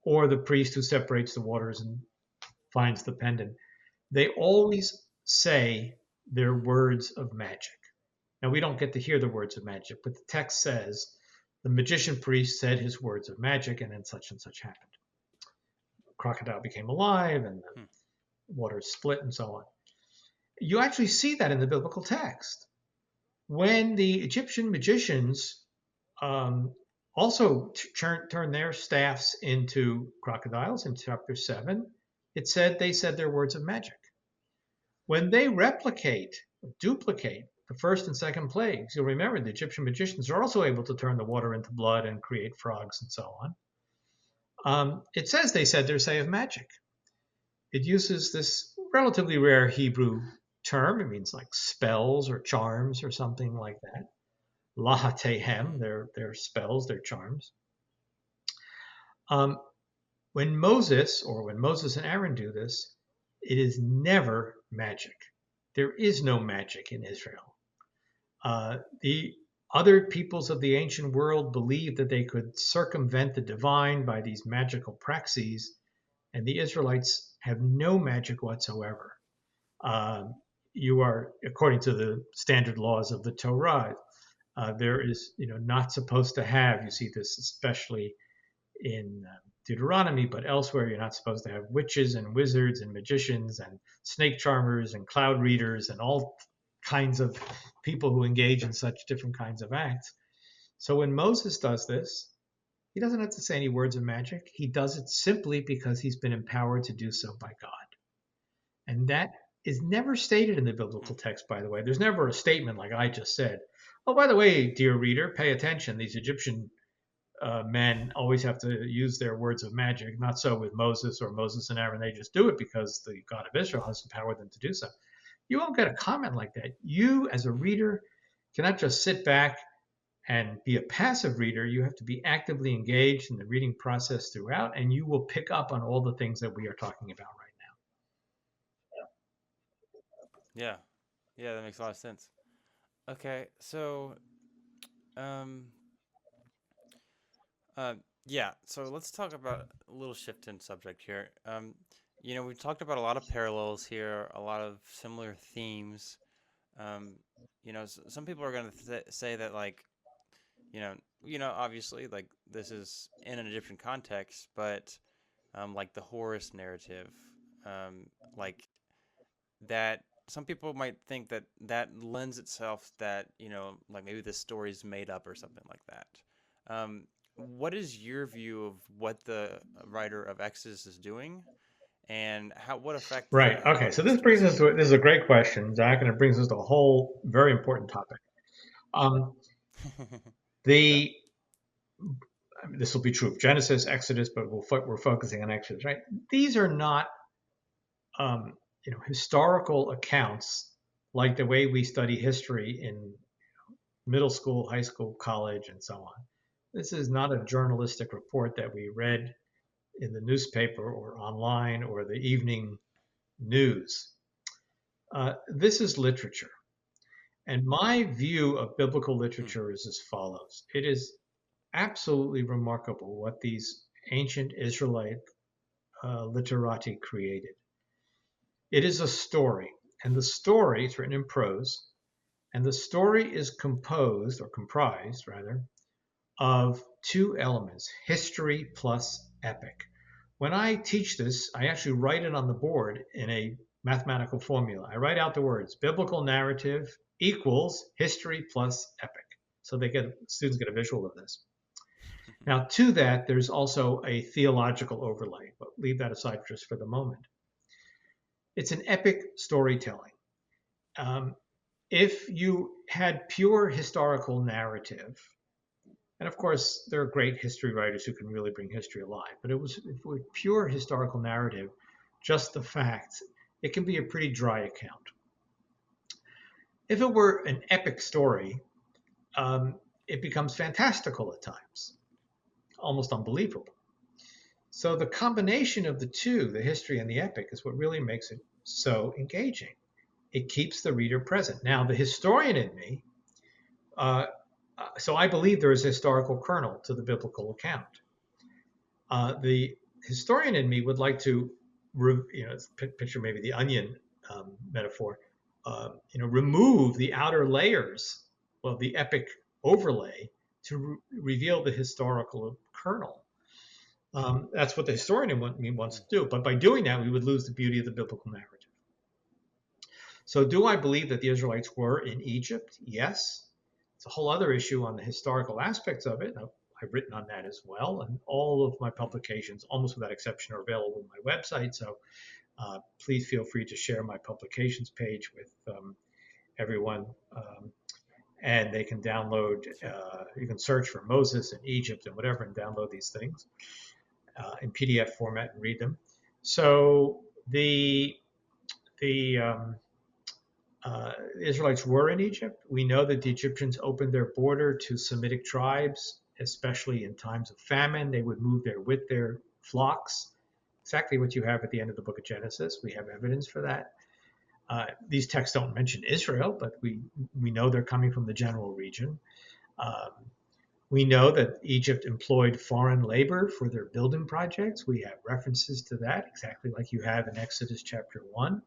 or the priest who separates the waters and finds the pendant, they always say their words of magic. Now, we don't get to hear the words of magic, but the text says the magician priest said his words of magic, and then such and such happened. The crocodile became alive, and Hmm. the waters split, and so on. You actually see that in the biblical text. When the Egyptian magicians um, also turn their staffs into crocodiles in chapter 7. They said they're words of magic. When they duplicate the first and second plagues, you'll remember the Egyptian magicians are also able to turn the water into blood and create frogs and so on. It says they said they're say of magic. It uses this relatively rare Hebrew term. It means like spells or charms or something like that. Lahatehem, their spells, their charms. When Moses and Aaron do this, it is never magic. There is no magic in Israel. The other peoples of the ancient world believed that they could circumvent the divine by these magical praxes, and the Israelites have no magic whatsoever. You are, according to the standard laws of the Torah, there is, not supposed to have. You see this especially in Deuteronomy, but elsewhere you're not supposed to have witches and wizards and magicians and snake charmers and cloud readers and all kinds of people who engage in such different kinds of acts. So when Moses does this, he doesn't have to say any words of magic. He does it simply because he's been empowered to do so by God. And that is never stated in the biblical text, by the way. There's never a statement like I just said. Oh, by the way, dear reader, pay attention. These Egyptian men always have to use their words of magic. Not so with Moses or Moses and Aaron. They just do it because the God of Israel has empowered them to do so. You won't get a comment like that. You, as a reader, cannot just sit back and be a passive reader. You have to be actively engaged in the reading process throughout, and you will pick up on all the things that we are talking about right Yeah. Yeah, that makes a lot of sense. Okay, so um uh yeah, so let's talk about a little shift in subject here. We talked about a lot of parallels here, a lot of similar themes. Um, some people are going to say that like, obviously like this is in an Egyptian context, but like the Horus narrative, like that some people might think that that lends itself that like maybe this story is made up or something like that. What is your view of what the writer of Exodus is doing, and what effect now. does Right. that have Okay. on So this history? is a great question, Zach, and it brings us to a whole very important topic. Um, Okay. the this will be true of Genesis, Exodus, but we're focusing on Exodus, right? These are not um, historical accounts like the way we study history in middle school, high school, college, and so on. This is not a journalistic report that we read in the newspaper or online or the evening news. This is literature. And my view of biblical Hmm. literature is as follows. It is absolutely remarkable what these ancient Israelite literati created. It is a story, and the story is written in prose, and the story is composed, or comprised rather, of two elements, history plus epic. When I teach this, I actually write it on the board in a mathematical formula. I write out the words biblical narrative equals history plus epic. So students get a visual of this. Now, to that, there's also a theological overlay, but leave that aside just for the moment. It's an epic storytelling. Um, if you had pure historical narrative, and of course, there are great history writers who can really bring history alive, but if it was pure historical narrative, just the facts, it can be a pretty dry account. If it were an epic story, it becomes fantastical at times, almost unbelievable. So the combination of the two, the history and the epic, is what really makes it so engaging. It keeps the reader present. Now, the historian in me, uh, so I believe there is a historical kernel to the biblical account. The historian in me would like to, picture maybe the onion metaphor, remove the outer layers of the epic overlay to reveal the historical kernel. That's what the historian in me wants to do. But by doing that, we would lose the beauty of the biblical narrative. So, do I believe that the Israelites were in Egypt? Yes. It's a whole other issue on the historical aspects of it. I've written on that as well, and all of my publications, almost without exception, are available on my website. So please feel free to share my publications page with everyone, and they can download. Sure. You can search for Moses and Egypt and whatever, and download these things in PDF format and read them. So the Israelites were in Egypt. We know that the Egyptians opened their border to Semitic tribes, especially in times of famine. They would move there with their flocks. Exactly what you have at the end of the book of Genesis. We have evidence for that. These texts don't mention Israel, but we know they're coming from the general region. Um, we know that Egypt employed foreign labor for their building projects. We have references to that, exactly like you have in Exodus chapter 1.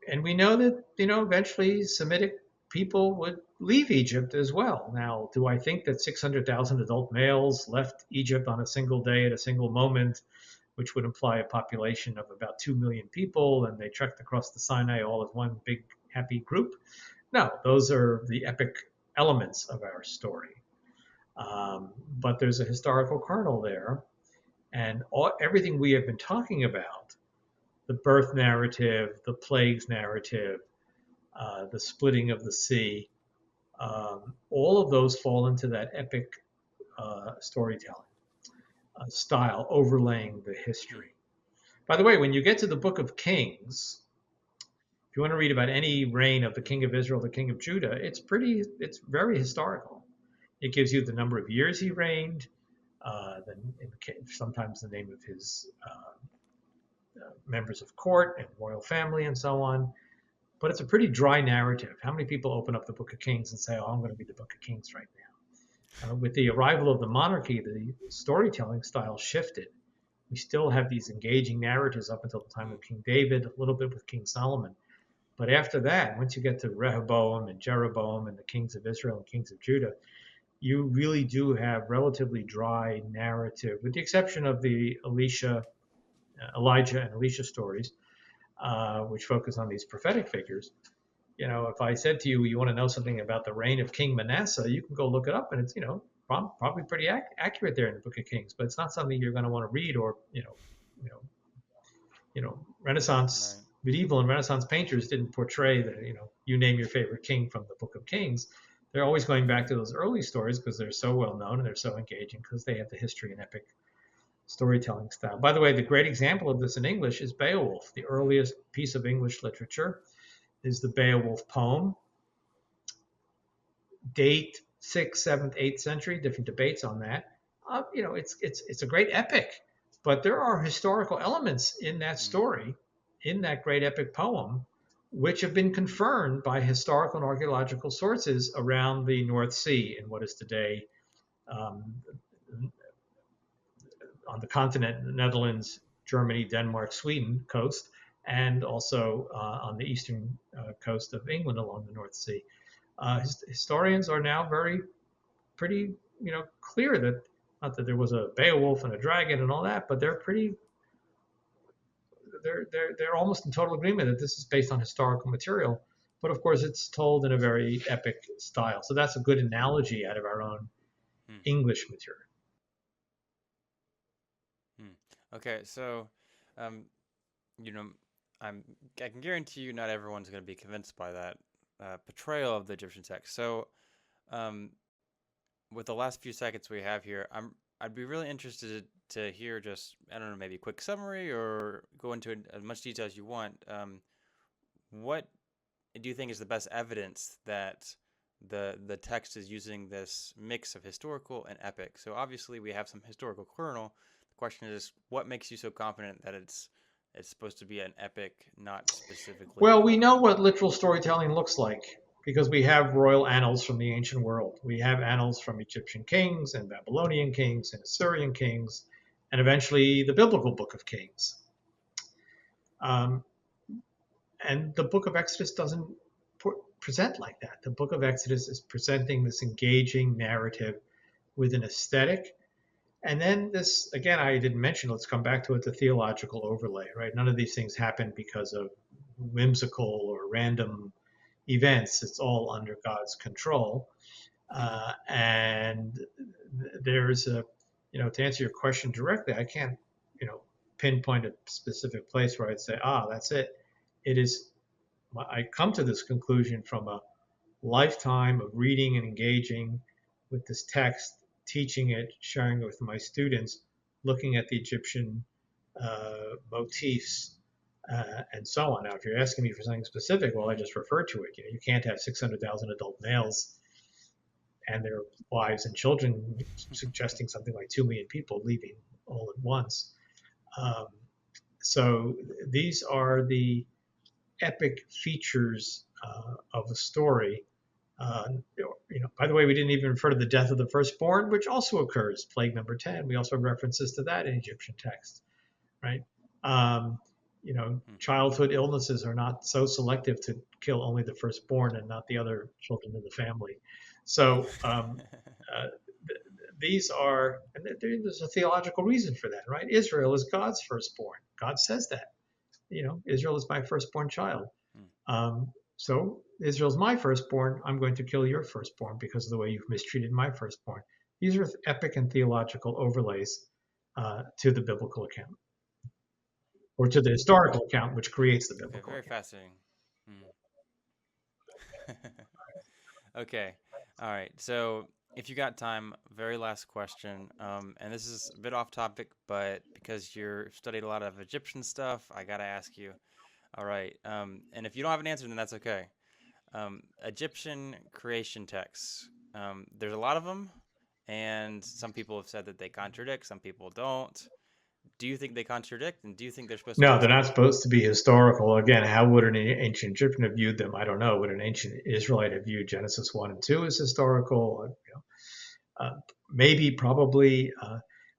And we know that, eventually Semitic people would leave Egypt as well. Now, do I think that 600,000 adult males left Egypt on a single day at a single moment, which would imply a population of about 2 million people, and they trekked across the Sinai all as one big happy group? No, those are the epic elements of our story. But there's a historical kernel there, and everything we have been talking about, the birth narrative, the plagues narrative, the splitting of the sea, all of those fall into that epic storytelling style, overlaying the history. By the way, when you get to the book of Kings, if you want to read about any reign of the king of Israel, the king of Judah, it's very historical. It gives you the number of years he reigned, sometimes the name of his members of court and royal family and so on. But it's a pretty dry narrative. How many people open up the Book of Kings and say, "Oh, I'm going to read the Book of Kings right now"? With the arrival of the monarchy, the storytelling style shifted. We still have these engaging narratives up until the time of King David, a little bit with King Solomon. But after that, once you get to Rehoboam and Jeroboam and the kings of Israel and kings of Judah, you really do have relatively dry narrative, with the exception of the Elijah and Elisha stories, which focus on these prophetic figures. If I said to you, you want to know something about the reign of King Manasseh, you can go look it up, and it's probably pretty accurate there in the Book of Kings. But it's not something you're going to want to read, or Renaissance, Right. medieval and Renaissance painters didn't portray the you name your favorite king from the Book of Kings. They're always going back to those early stories because they're so well known and they're so engaging because they have the history and epic storytelling style. By the way, the great example of this in English is Beowulf. The earliest piece of English literature is the Beowulf poem. Date 6th, 7th, 8th century, different debates on that. It's a great epic, but there are historical elements in that story, in that great epic poem, which have been confirmed by historical and archaeological sources around the North Sea in what is today on the continent, the Netherlands, Germany, Denmark, Sweden coast, and also on the eastern coast of England along the North Sea. Historians are now pretty clear that, not that there was a Beowulf and a dragon and all that, but they're almost in total agreement that this is based on historical material. But of course, it's told in a very epic style. So that's a good analogy out of our own English material. Okay, so, you know, I can guarantee you not everyone's going to be convinced by that portrayal of the Egyptian text. So, with the last few seconds we have here, I'd be really interested to hear just, I don't know, maybe a quick summary or go into as much detail as you want. What do you think is the best evidence that the text is using this mix of historical and epic? So obviously we have some historical kernel. The question is, what makes you so confident that it's supposed to be an epic, not specifically? Well, we know what literal storytelling looks like because we have royal annals from the ancient world. We have annals from Egyptian kings and Babylonian kings and Assyrian kings, and eventually the biblical book of Kings. And the book of Exodus doesn't present like that. The book of Exodus is presenting this engaging narrative with an aesthetic. And then this, again, I didn't mention, let's come back to it, the theological overlay, right? None of these things happen because of whimsical or random events. It's all under God's control. Hmm. And there's a, to answer your question directly, I can't, you know, pinpoint a specific place where I'd say, that's it. It is, I come to this conclusion from a lifetime of reading and engaging with this text, teaching it, sharing it with my students, looking at the Egyptian motifs, and so on. Now, if you're asking me for something specific, well, I Hmm. just refer to it. You can't have 600,000 adult males and their wives and children, suggesting something like 2 million people leaving all at once. Um, so these are the epic features of the story. By the way, we didn't even refer to the death of the firstborn, which also occurs, plague number 10. We also have references to that in Egyptian texts, right? Um, childhood illnesses are not so selective to kill only the firstborn and not the other children in the family. So uh, these are, and there's a theological reason for that, right? Israel is God's firstborn. God says that, Israel is my firstborn child. So Israel's my firstborn. I'm going to kill your firstborn because of the way you've mistreated my firstborn. These are epic and theological overlays to the biblical account, or to the historical account, which creates the Okay, biblical very account. fascinating. Hmm. Okay. All right. So, if you got time, very last question. And this is a bit off topic, but because you're studied a lot of Egyptian stuff, I gotta ask you. All right. And if you don't have an answer, then that's okay. Egyptian creation texts. There's a lot of them, and some people have said that they contradict. Some people don't. Do you think they contradict, and do you think they're supposed to be No, they're not historical? supposed to be historical. Again, how would an ancient Egyptian have viewed them? I don't know. Would an ancient Israelite have viewed Genesis 1 and 2 as historical? Maybe, probably.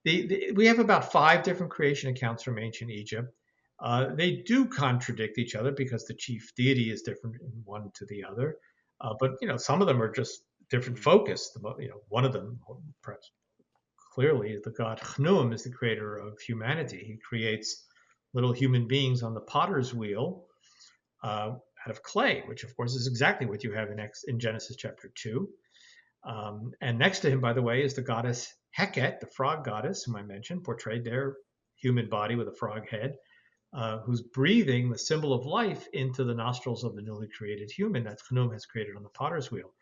We have about 5 different creation accounts from ancient Egypt. They do contradict each other because the chief deity is different in one to the other. But some of them are just different Hmm. focus. One of them, perhaps clearly, the god Chnum is the creator of humanity. He creates little human beings on the potter's wheel out of clay, which of course is exactly what you have in Genesis chapter 2. And next to him, by the way, is the goddess Heket, the frog goddess, whom I mentioned, portrayed there, human body with a frog head, who's breathing the symbol of life into the nostrils of the newly created human that Chnum has created on the potter's wheel.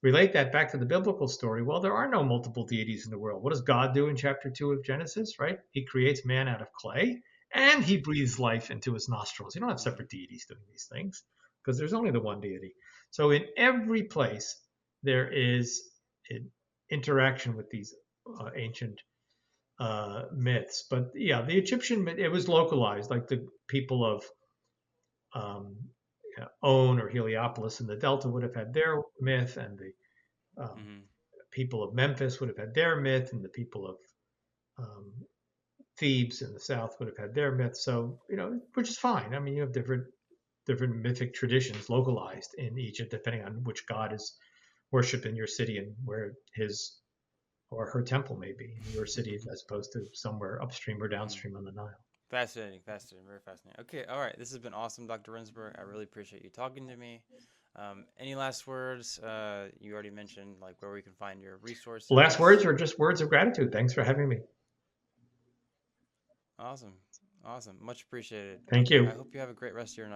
Relate that back to the biblical story. Well, there are no multiple deities in the world. What does God do in chapter 2 of Genesis, right? He creates man out of clay and he breathes life into his nostrils. You don't have Hmm. separate deities doing these things because there's only the one deity. So in every place, there is an interaction with these ancient myths. But yeah, the Egyptian myth, it was localized, like the people of um, On or Heliopolis in the Delta would have had their myth, and the Hmm. people of Memphis would have had their myth, and the people of um, Thebes in the south would have had their myth. So which is fine. I mean, you have different mythic traditions localized in Egypt, depending on which god is worshipped in your city and where his or her temple may be in your city, as opposed to somewhere upstream or Hmm. downstream on the Nile. Fascinating, fascinating, very fascinating. Okay, all right. This has been awesome, Dr. Rendsburg. I really appreciate you talking to me. Any last words? You already mentioned like where we can find your Last words resources. are just words of gratitude. Thanks for having me. Awesome, awesome. Much appreciated. Thank Okay, I you. hope you have a great rest of your night.